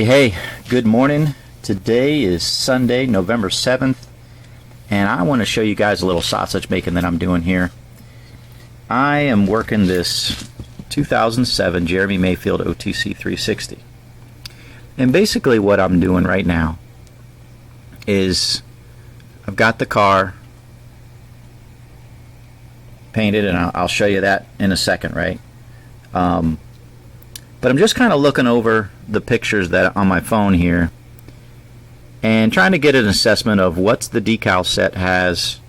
Hey, good morning. Today is Sunday, November 7th, and I want to show you guys a little sausage making that I'm doing here. I am working this 2007 Jeremy Mayfield OTC 360. And basically what I'm doing right now is I've got the car painted, and I'll show you that in a second, right? But I'm just kind of looking over the pictures that on my phone here and trying to get an assessment of what the decal set has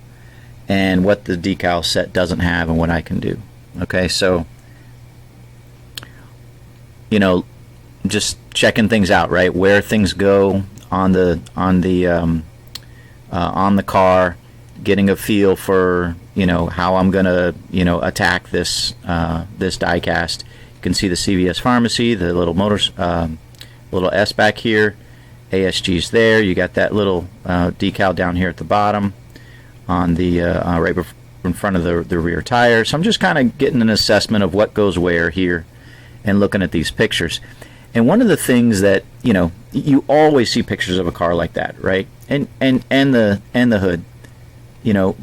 and what the decal set doesn't have and what I can do. Okay, so just checking things out, right? Where things go on the car, getting a feel for how I'm gonna attack this this die cast. You can see the CVS pharmacy, the little little S back here, ASG's there. You got that little decal down here at the bottom on the right in front of the rear tire. So I'm just kind of getting an assessment of what goes where here and looking at these pictures. And one of the things that you always see pictures of a car like that, right? And the hood,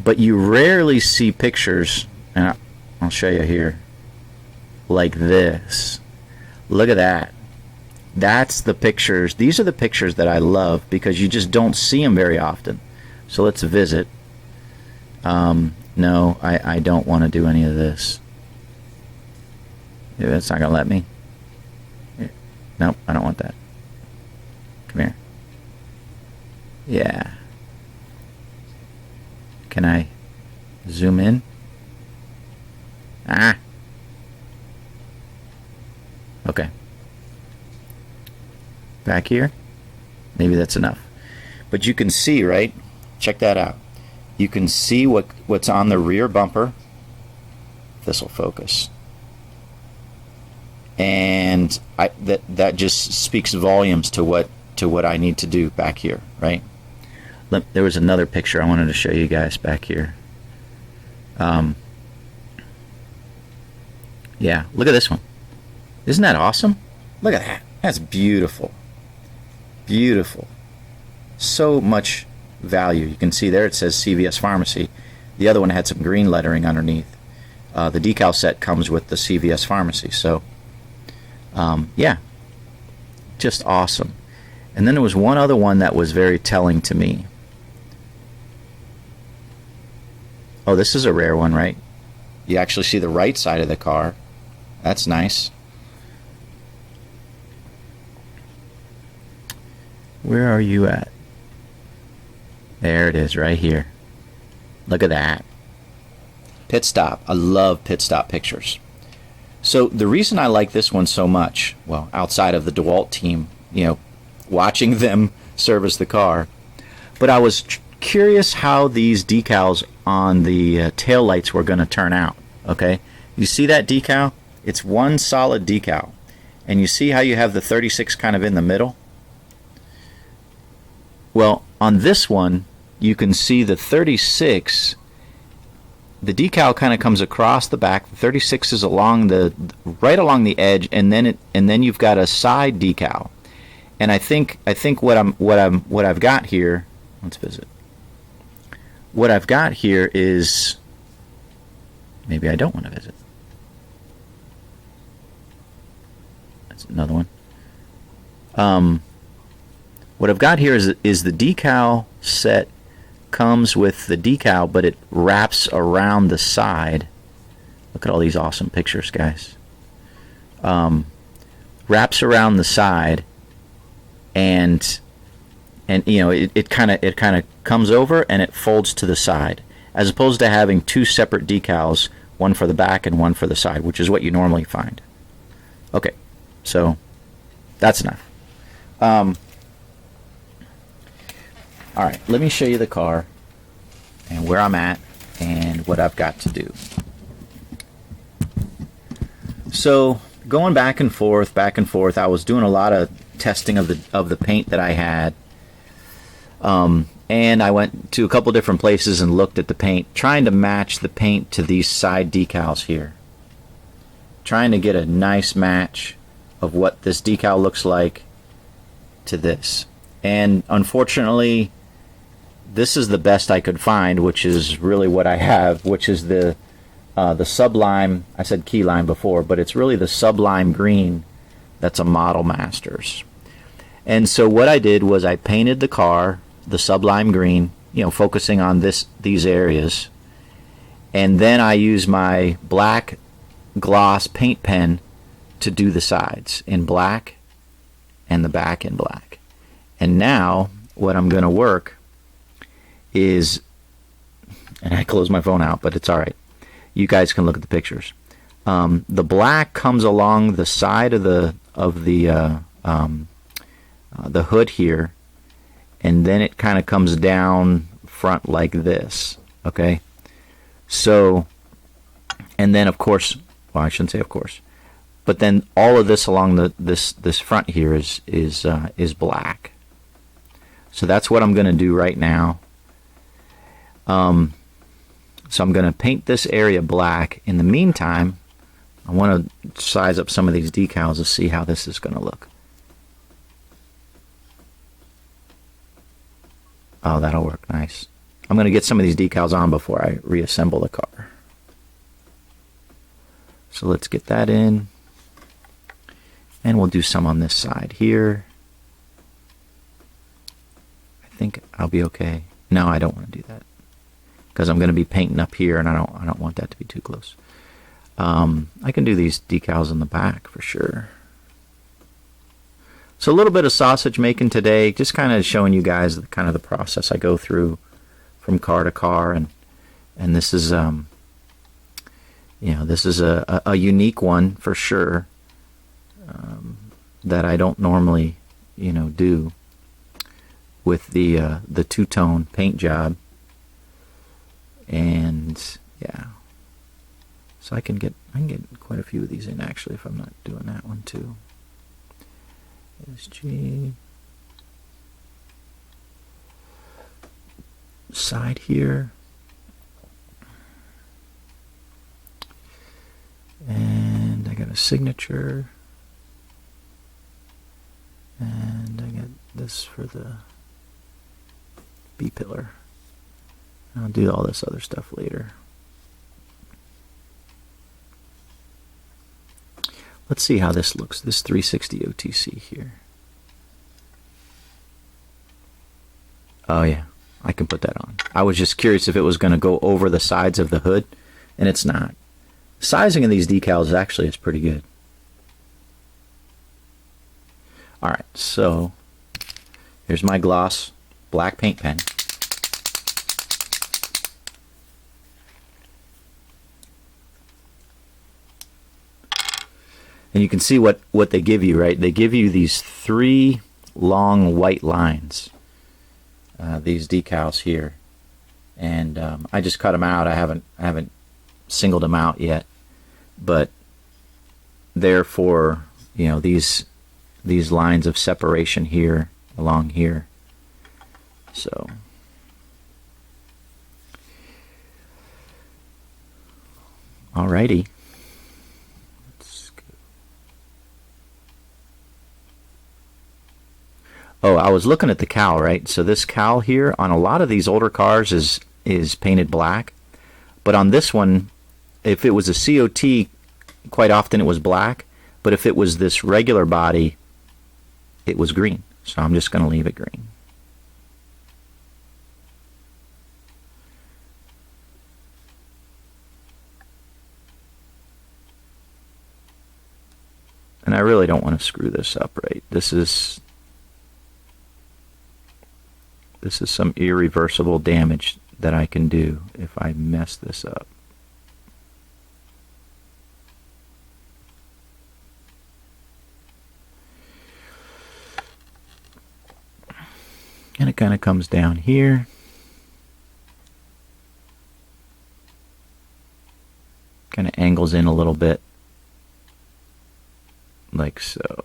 but you rarely see pictures, and I'll show you here, like this. Look at that. That's the pictures. These are the pictures that I love because you just don't see them very often. So let's visit. No, I don't want to do any of this. Yeah, that's not going to let me. Nope, I don't want that. Come here. Yeah. Can I zoom in? Okay. Back here. Maybe that's enough. But you can see, right? Check that out. You can see what's on the rear bumper. This will focus. And that just speaks volumes to what I need to do back here, right? There was another picture I wanted to show you guys back here. Yeah, look at this one. Isn't that awesome? Look at that. That's beautiful. Beautiful. So much value. You can see there it says CVS Pharmacy. The other one had some green lettering underneath. The decal set comes with the CVS Pharmacy. So, yeah, just awesome. And then there was one other one that was very telling to me. Oh, this is a rare one, right? You actually see the right side of the car. That's nice. Where are you at? There it is, right here. Look at that. Pit stop. I love pit stop pictures. So the reason I like this one so much, well, outside of the DeWalt team, watching them service the car, but I was curious how these decals on the tail lights were going to turn out. Okay, you see that decal? It's one solid decal, and you see how you have the 36 kind of in the middle? Well, on this one, you can see the 36, the decal kind of comes across the back. The 36 is right along the edge, and then you've got a side decal. And I think what I've got here. Let's visit. What I've got here is, maybe I don't want to visit. That's another one. What I've got here is the decal set comes with the decal, but it wraps around the side. Look at all these awesome pictures, guys. Wraps around the side, and it kind of comes over and it folds to the side, as opposed to having two separate decals, one for the back and one for the side, which is what you normally find. Okay, so that's enough. All right, let me show you the car and where I'm at and what I've got to do. So going back and forth, I was doing a lot of testing of the paint that I had, and I went to a couple different places and looked at the paint, trying to match the paint to these side decals here, trying to get a nice match of what this decal looks like to this. And unfortunately, this is the best I could find, which is really what I have, which is the Sublime. I said key lime before, but it's really the Sublime green. That's a Model Masters. And so what I did was I painted the car the Sublime green, focusing on these areas, and then I used my black gloss paint pen to do the sides in black and the back in black. And now what I'm going to work is, and I closed my phone out, but it's all right. You guys can look at the pictures. The black comes along the side of the hood here, and then it kind of comes down front like this. Okay, so, and then of course, well, I shouldn't say of course, but then all of this along this front here is black. So that's what I'm going to do right now. So I'm going to paint this area black. In the meantime, I want to size up some of these decals to see how this is going to look. Oh, that'll work nice. I'm going to get some of these decals on before I reassemble the car. So let's get that in. And we'll do some on this side here. I think I'll be okay. No, I don't want to do that, because I'm going to be painting up here, and I don't want that to be too close. I can do these decals in the back for sure. So a little bit of sausage making today, just kind of showing you guys the process I go through from car to car, and this is this is a unique one for sure, that I don't normally do with the two-tone paint job. And yeah, so I can get quite a few of these in actually if I'm not doing that one too. SG side here, and I got a signature, and I got this for the B pillar. I'll do all this other stuff later. Let's see how this looks, this 360 OTC here. Oh yeah, I can put that on. I was just curious if it was going to go over the sides of the hood, and it's not. Sizing of these decals actually is pretty good. Alright, so here's my gloss black paint pen. And you can see what they give you, right? They give you these 3 long white lines, these decals here, and I just cut them out. I haven't singled them out yet, but therefore, these lines of separation here along here. So alrighty. Oh, I was looking at the cowl, right? So this cowl here on a lot of these older cars is painted black, but on this one, if it was a COT, quite often it was black, but if it was this regular body, it was green. So I'm just going to leave it green. And I really don't want to screw this up, right? This is some irreversible damage that I can do if I mess this up. And it kind of comes down here. Kind of angles in a little bit, like so.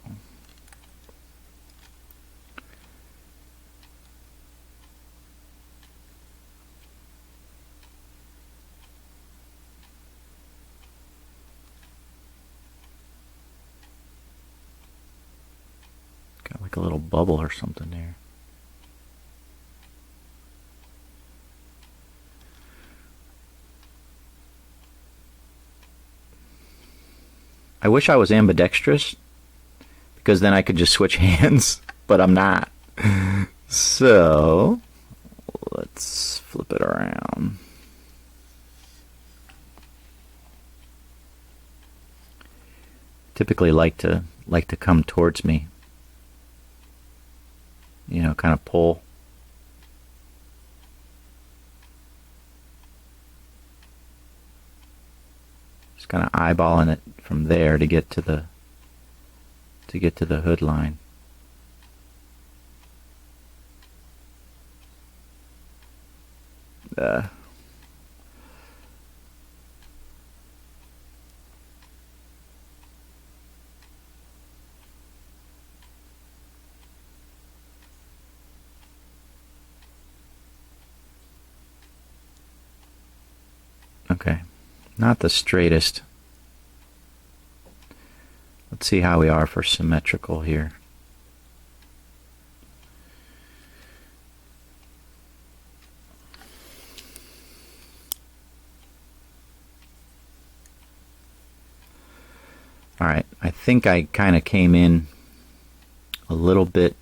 like a little bubble or something there. I wish I was ambidextrous, because then I could just switch hands, but I'm not. So let's flip it around. Typically like to come towards me. You know, kind of pull. Just kind of eyeballing it from there to get to the hood line. Okay, not the straightest. Let's see how we are for symmetrical here. Alright, I think I kind of came in a little bit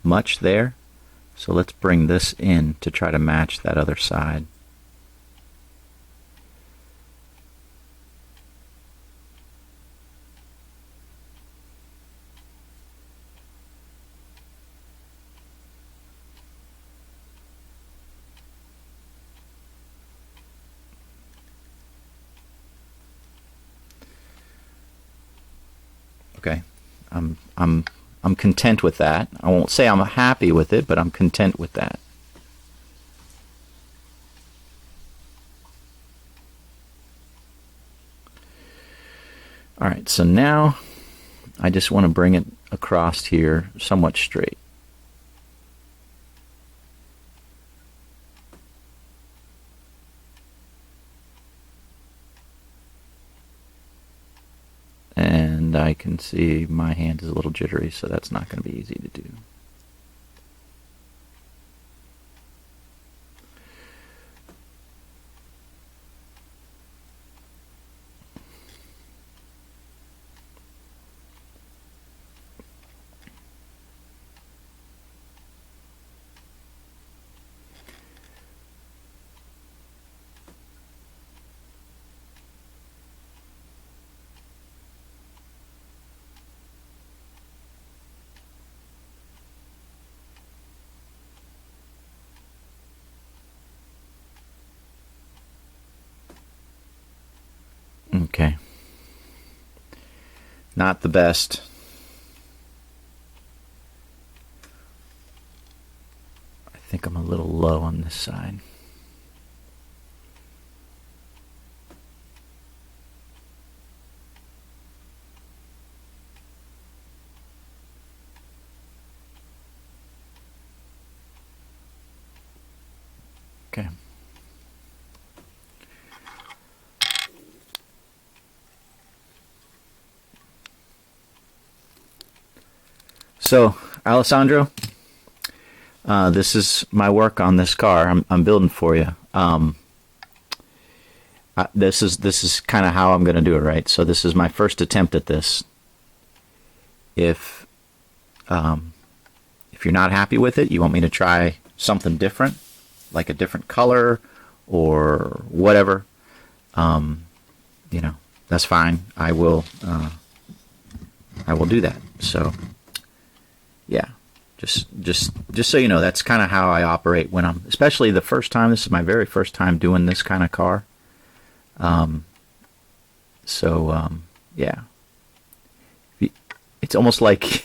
much there, so let's bring this in to try to match that other side. Okay, I'm content with that. I won't say I'm happy with it, but I'm content with that. All right, so now I just want to bring it across here somewhat straight. And I can see my hand is a little jittery, so that's not going to be easy to do. Okay. Not the best. I think I'm a little low on this side. Okay. So, Alessandro, this is my work on this car. I'm building for you. This is kind of how I'm going to do it, right? So this is my first attempt at this. If you're not happy with it, you want me to try something different, like a different color or whatever, you know, that's fine. I will do that. So. Yeah, just so you know, that's kind of how I operate when I'm, especially the first time. This is my very first time doing this kind of car. Yeah, it's almost like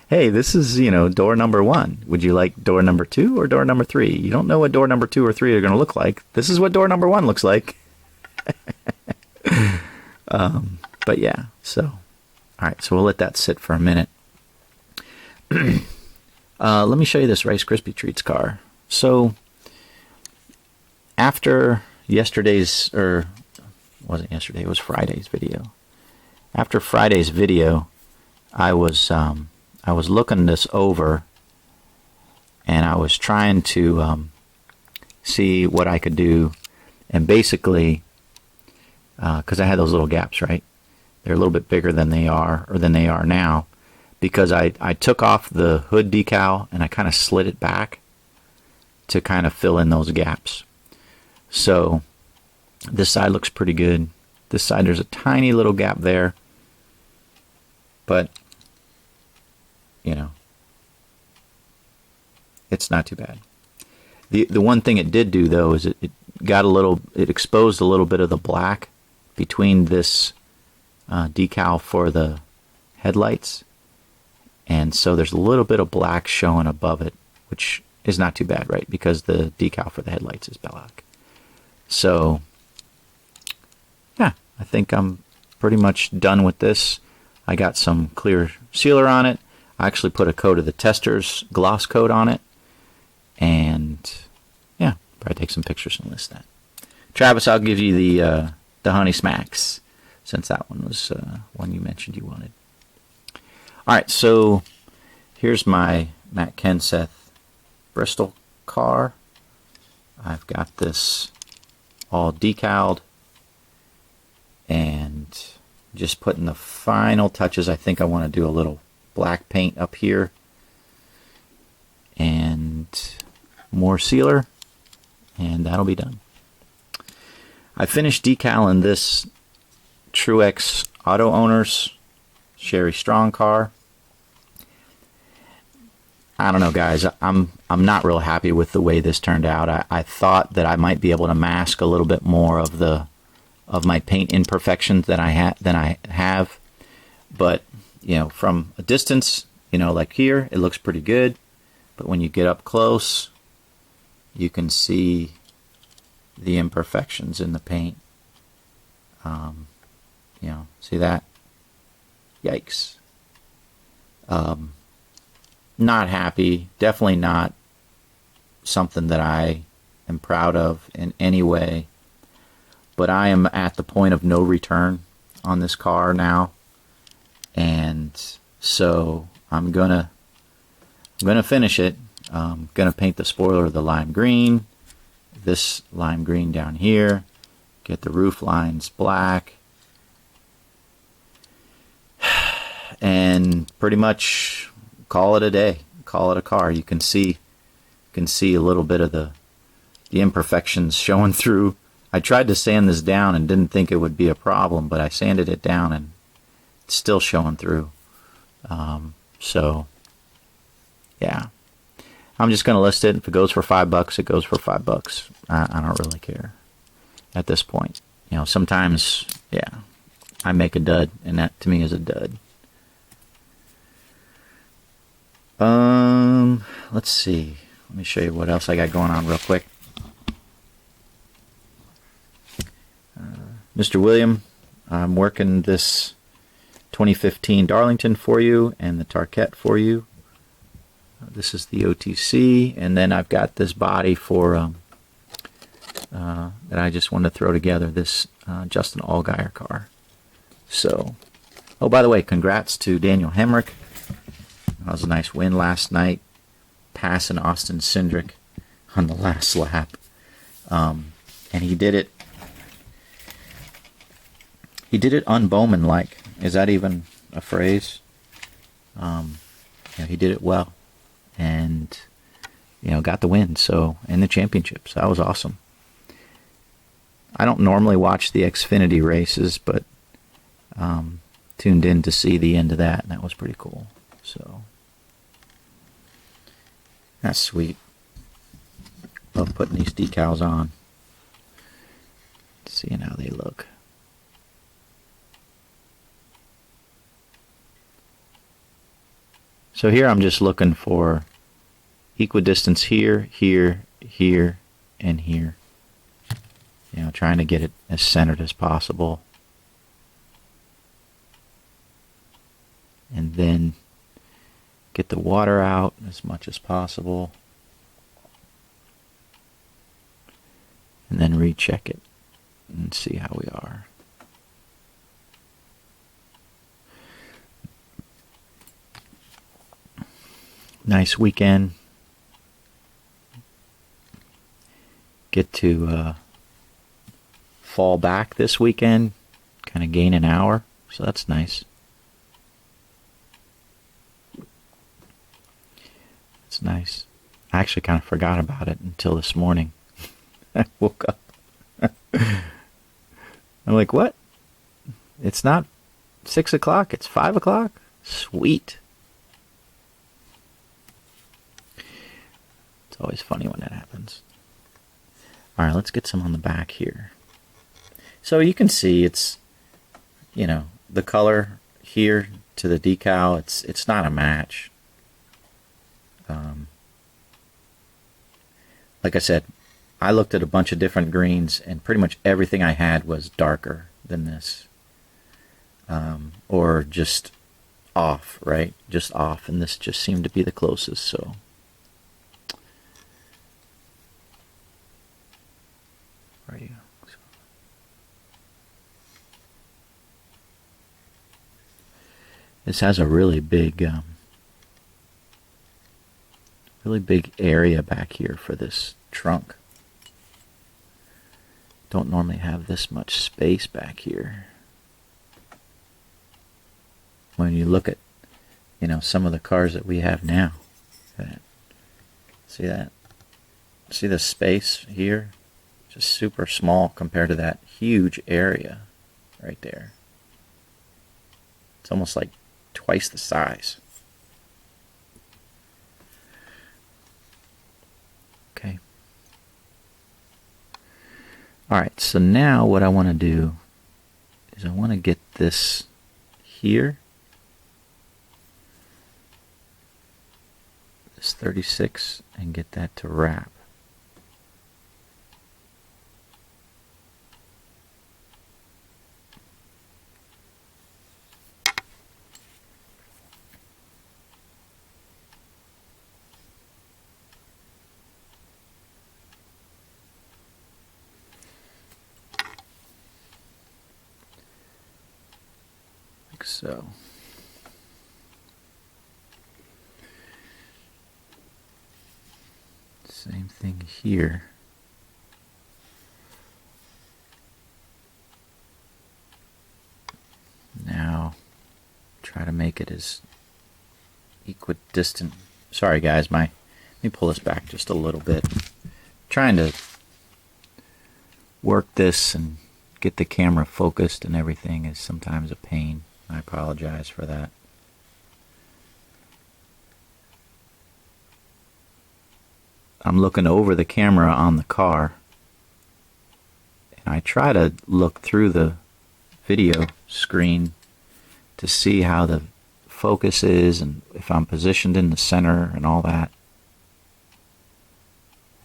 hey, this is, you know, door number 1. Would you like door number 2 or door number 3? You don't know what door number 2 or 3 are going to look like. This is what door number 1 looks like. But yeah, so all right, so we'll let that sit for a minute. Let me show you this Rice Krispie Treats car. So after yesterday's, or it wasn't yesterday, it was Friday's video. After Friday's video, I was I was looking this over, and I was trying to see what I could do, and basically, because I had those little gaps, right? They're a little bit bigger than they are now, because I took off the hood decal and I kind of slid it back to kind of fill in those gaps. So this side looks pretty good. This side, there's a tiny little gap there, but you know, it's not too bad. The one thing it did do though is it exposed a little bit of the black between this decal for the headlights, and so there's a little bit of black showing above it, which is not too bad, right? Because the decal for the headlights is black. So yeah, I think I'm pretty much done with this. I got some clear sealer on it. I actually put a coat of the Testors gloss coat on it, and yeah, probably take some pictures and list that. Travis, I'll give you the Honey Smacks, since that one was one you mentioned you wanted. All right, so here's my Matt Kenseth Bristol car. I've got this all decaled and just putting the final touches. I think I want to do a little black paint up here and more sealer, and that'll be done. I finished decaling this Truex Auto Owners Sherry Strong car. I don't know, guys. I'm not real happy with the way this turned out. I thought that I might be able to mask a little bit more of my paint imperfections than I have, but you know, from a distance, you know, like here, it looks pretty good, but when you get up close, you can see the imperfections in the paint. You know, see that? Yikes. Not happy. Definitely not something that I am proud of in any way. But I am at the point of no return on this car now, and so I'm gonna finish it. I'm gonna paint the spoiler the lime green, this lime green down here, get the roof lines black, and pretty much call it a day. Call it a car. You can see a little bit of the imperfections showing through. I tried to sand this down and didn't think it would be a problem, but I sanded it down and it's still showing through. So yeah, I'm just gonna list it. If it goes for $5, it goes for $5. I don't really care at this point. You know, sometimes, yeah, I make a dud, and that to me is a dud. Let's see. Let me show you what else I got going on real quick. Mr. William, I'm working this 2015 Darlington for you and the Tarkett for you. This is the OTC, and then I've got this body for that I just wanted to throw together, this Justin Allgaier car. So, oh, by the way, congrats to Daniel Hemrick. That was a nice win last night, passing Austin Cindric on the last lap. And he did it un-Bowman-like. Is that even a phrase? Yeah, he did it well, and you know, got the win. So, in the championship, so that was awesome. I don't normally watch the Xfinity races, but tuned in to see the end of that, and that was pretty cool. So that's sweet. Love putting these decals on, seeing how they look. So here I'm just looking for equidistance here, here, here, and here. You know, trying to get it as centered as possible. And then get the water out as much as possible. And then recheck it and see how we are. Nice weekend. Get to fall back this weekend, kind of gain an hour, so that's nice. It's nice. I actually kind of forgot about it until this morning. I woke up. I'm like, what? It's not 6 o'clock, it's 5 o'clock? Sweet. It's always funny when that happens. All right, let's get some on the back here. So you can see it's, you know, the color here to the decal, it's not a match. Like I said, I looked at a bunch of different greens, and pretty much everything I had was darker than this. Or just off, right? Just off, and this just seemed to be the closest, so. Where are you? This has a really big area back here for this trunk. Don't normally have this much space back here. When you look at, you know, some of the cars that we have now. See that? See the space here? Just super small compared to that huge area right there. It's almost like twice the size. Okay. Alright, so now what I want to do is I want to get this here. This 36 and get that to wrap. So same thing here. Now try to make it as equidistant. Sorry guys, let me pull this back just a little bit. Trying to work this and get the camera focused and everything is sometimes a pain. I apologize for that. I'm looking over the camera on the car, and I try to look through the video screen to see how the focus is and if I'm positioned in the center and all that.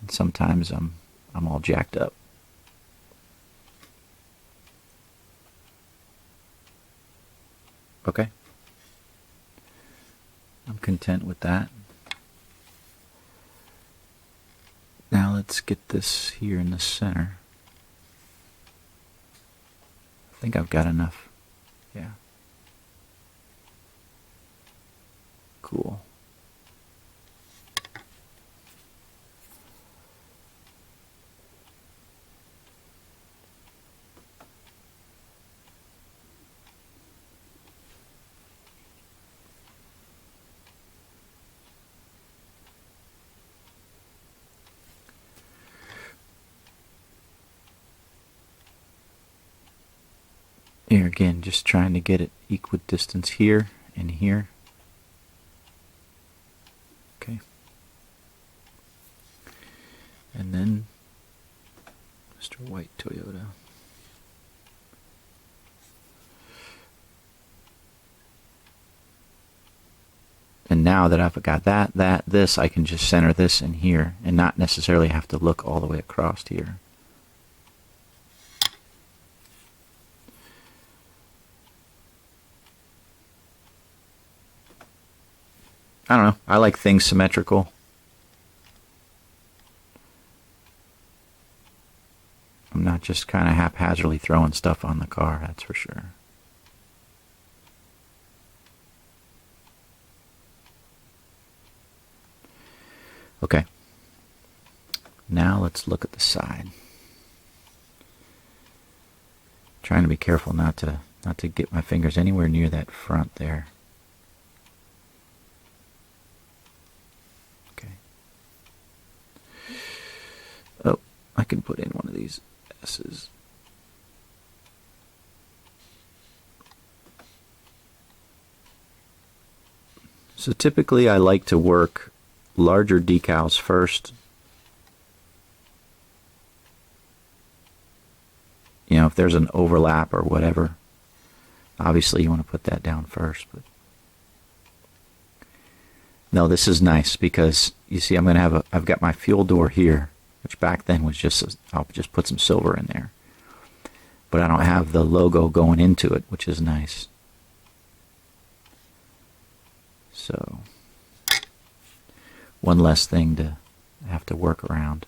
And sometimes I'm all jacked up. Okay. I'm content with that. Now let's get this here in the center. I think I've got enough. Yeah. Cool. Here again, just trying to get it equidistant here and here. Okay. And then Mr. White Toyota. And now that I've got this, I can just center this in here and not necessarily have to look all the way across here. I don't know. I like things symmetrical. I'm not just kind of haphazardly throwing stuff on the car, that's for sure. Okay. Now let's look at the side. Trying to be careful not to get my fingers anywhere near that front there. Okay. Oh, I can put in one of these S's. So typically I like to work larger decals first. You know, if there's an overlap or whatever, obviously you want to put that down first. But no, this is nice because you see, I've got my fuel door here, which back then was I'll just put some silver in there. But I don't have the logo going into it, which is nice. So, one less thing to have to work around.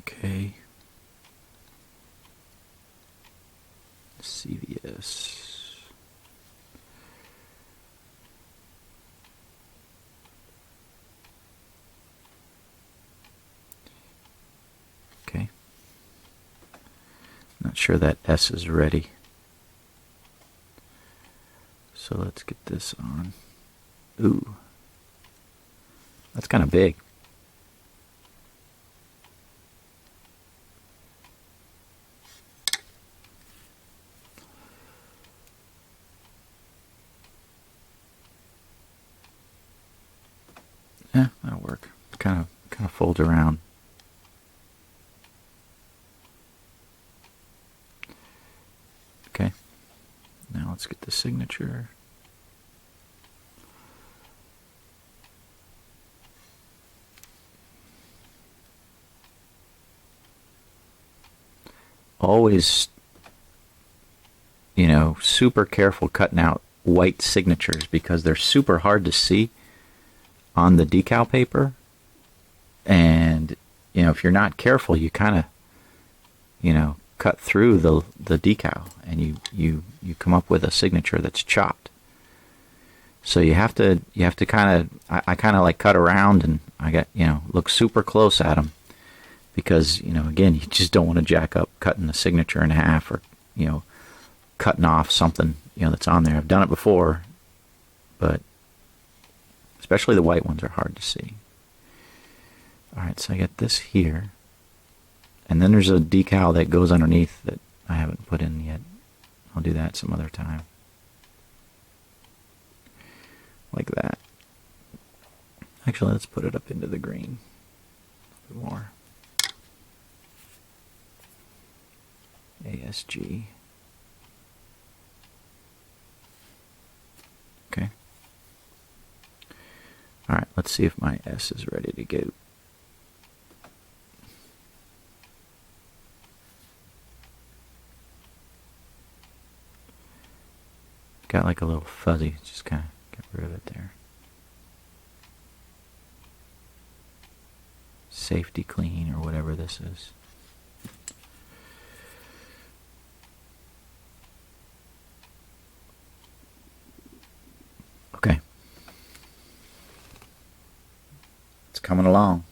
Okay. CVS. Okay. Not sure that S is ready. So let's get this on. Ooh. That's kind of big. Yeah, that'll work. Kind of fold around. Okay. Now let's get the signature. Always, super careful cutting out white signatures because they're super hard to see on the decal paper. And, if you're not careful, you kind of, cut through the decal and you come up with a signature that's chopped. So you have to kind of, I kind of like cut around and I got, look super close at them because, again, you just don't want to jack up cutting the signature in half or, cutting off something, that's on there. I've done it before, but especially the white ones are hard to see. All right, so I got this here. And then there's a decal that goes underneath that I haven't put in yet. I'll do that some other time. Like that. Actually, let's put it up into the green a bit more. ASG. Okay. All right, let's see if my S is ready to go. Got like a little fuzzy, just kind of get rid of it there. Safety clean or whatever this is. Okay. It's coming along.